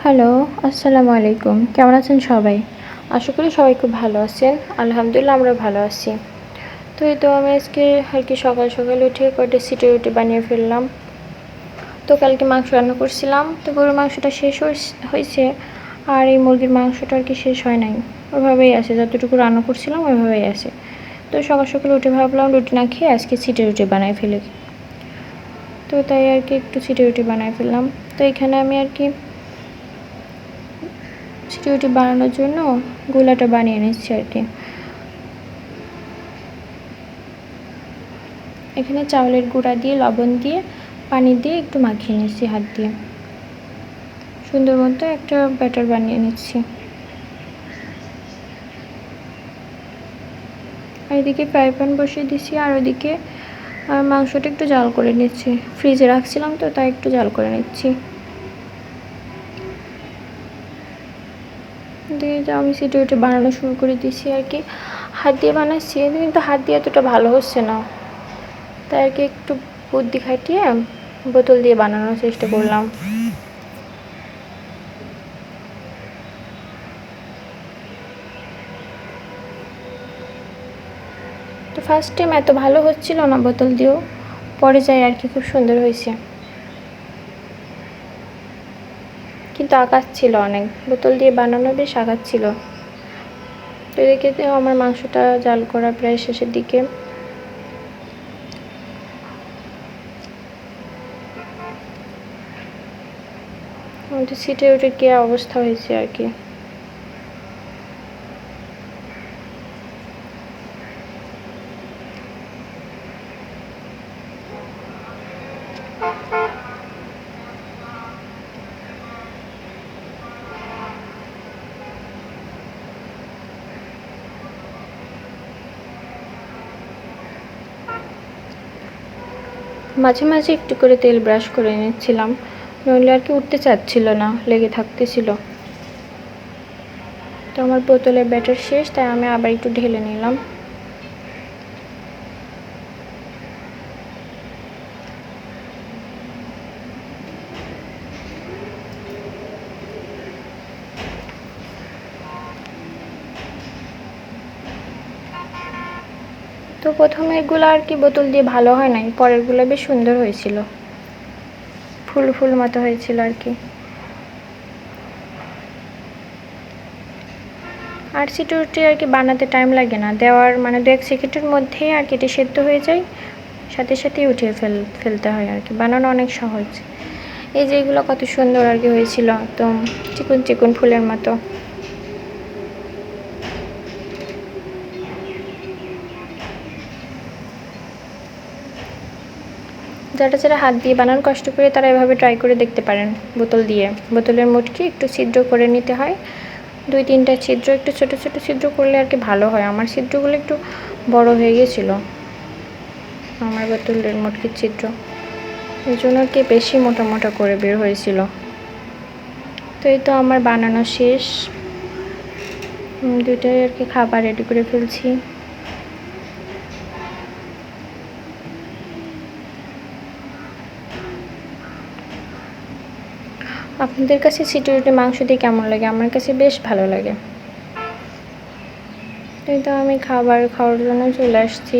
Hello, আসসালামু আলাইকুম। কেমন আছেন সবাই? আশা করি সবাই খুব ভালো আছেন। আলহামদুলিল্লাহ আমরা ভালো আছি। তো আমি আজকে সকাল সকাল উঠে কয়টা সিটে রুটি বানিয়ে ফেললাম। তো কালকে মাংস রান্না করছিলাম। তো গরুর মাংসটা শেষ হয়েছে আর এই মুরগির মাংসটা শেষ হয় নাই। ওইভাবেই আছে, যতটুকু রান্না করছিলাম ওইভাবেই আছে। তো সকাল সকাল উঠে ভাবলাম রুটি না খেয়ে আজকে সিটে রুটি বানাই ফেলি। তো তাই একটু সিটে রুটি বানাই ফেললাম। তো এখানে আমি সিটে রুটি বানানোর জন্য গোলাটা বানিয়ে নিচ্ছি এখানে চাউলের গুঁড়া দিয়ে লবণ দিয়ে পানি দিয়ে একটু মাখিয়ে নিচ্ছি হাত দিয়ে। সুন্দর মতো একটা ব্যাটার বানিয়ে নিচ্ছি। আর এদিকে ফ্রাই প্যান বসিয়ে দিচ্ছি আর ওদিকে মাংসটা একটু জাল করে নিচ্ছি। ফ্রিজে রাখছিলাম তো তাই একটু জাল করে নিচ্ছি। দিয়ে আমি সিটে রুটি বানানো শুরু করে দিচ্ছি হাত দিয়ে বানাচ্ছি, কিন্তু হাত দিয়ে এতটা ভালো হচ্ছে না। তাই একটু বুদ্ধি খাটিয়ে বোতল দিয়ে বানানোর চেষ্টা করলাম। তো ফার্স্ট টাইম এত ভালো হচ্ছিল না বোতল দিয়েও, পরে যাই খুব সুন্দর হয়েছে, কিন্তু আঘাত ছিল অনেক। বোতল দিয়ে বানানো বেশ আঘাত ছিল। তো এদিকে আমার মাংসটা জাল করা প্রায় শেষের দিকে। আমাদের সিটে উঠে কি অবস্থা হয়েছে মাঝে মাঝে একটু করে তেল ব্রাশ করে নিচ্ছিলাম, নইলে উঠতে চাচ্ছিল না, লেগে থাকতেছিল। তো আমার বোতলের ব্যাটার শেষ, তাই আমি আবার একটু ঢেলে নিলাম। তো প্রথমে এগুলো বোতল দিয়ে ভালো হয় নাই, পরেরগুলো বেশ সুন্দর হয়েছিল, ফুল ফুল মতো হয়েছিল আর সিটে রুটি বানাতে টাইম লাগে না, দেওয়ার 2-1 সেকেন্ডের মধ্যেই এটা সেদ্ধ হয়ে যায়, সাথে সাথেই উঠিয়ে ফেলতে হয় বানানো অনেক সহজ। এই যে এগুলো কত সুন্দর হয়েছিল, একদম চিকন চিকন ফুলের মতো। যারা হাত দিয়ে বানান কষ্ট করে তারা এভাবে ট্রাই করে দেখতে পারেন। বোতলের মুটকি একটু ছিদ্র করে নিতে হয়, 2-3টা ছিদ্র, একটু ছোট ছোট ছিদ্র করলে ভালো হয়। আমার ছিদ্রগুলো একটু বড় হয়ে গেছিলো, আমার বোতলের মুটকির ছিদ্র, এই জন্য বেশি মোটা মোটা করে বের হয়েছিল। তো এই তো আমার বানানো শেষ, দুইটাই খাবার রেডি করে ফেলছি। আপনাদের কাছে সিটে রুটি মাংস দিয়ে কেমন লাগে? আমার কাছে বেশ ভালো লাগে। এই তো আমি খাবার খাওয়ার জন্য চলে আসছি।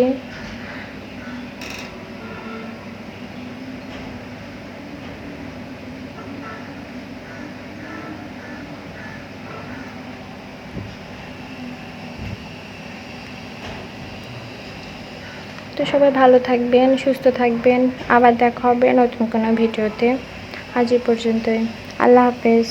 তো সবাই ভালো থাকবেন, সুস্থ থাকবেন। আবার দেখা হবে নতুন কোনো ভিডিওতে। আজ এই পর্যন্তই। আল্লাহ হাফেজ।